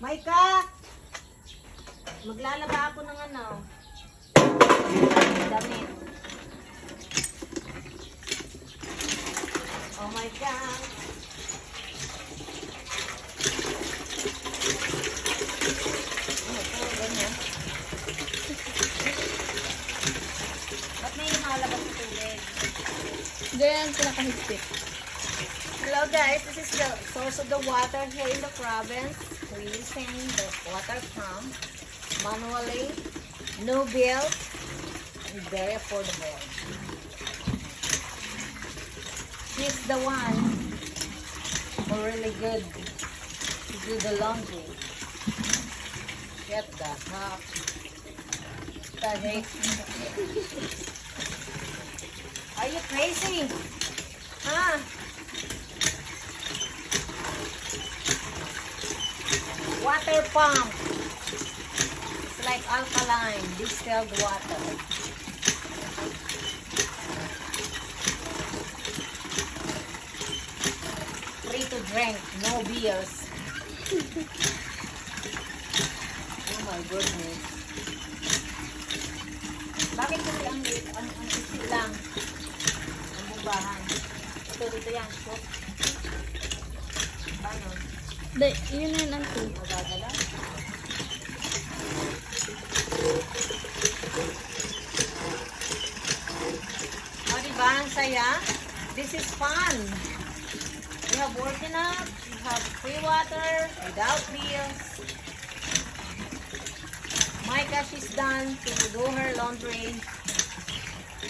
Maika! Maglalaba ako ng ano. Damit. Oh my God. Ba't may lumalabas sa tubig? Ganyan sila kahigpit. Hello guys, this is the source of the water here in the province. We're using the water pump manually, no bill, and very affordable. She's the one who really good to do the laundry. Get the cup. Are you crazy? Huh? Water pump. It's like alkaline, distilled water. Free to drink, no bills. Oh my goodness. Bakit kasi ang isi lang? Ang bubahan. Dito yan. So, paano? Yun na yun ang two. Magagala? O, diba? Ang saya? This is fun. You have working out, you have free water, without bills. Micah, she's done to do her laundry.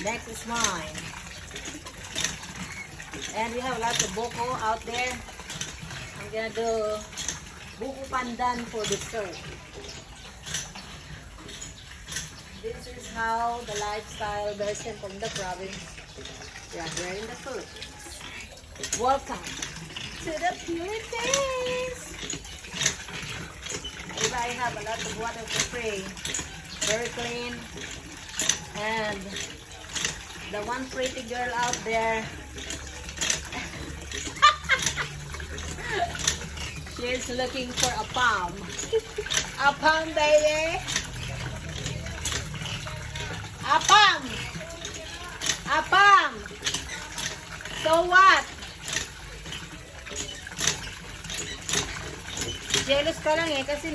Next is mine. And we have lots of buko out there. I'm gonna do buko pandan for dessert. This is how the lifestyle version from the province. We are here in the Philippines. Welcome to the Philippines. I have a lot of water for free. Very clean. And the one pretty girl out there, she's looking for a palm. A palm, baby. A palm. A palm. So what? Jealous ka lang kasi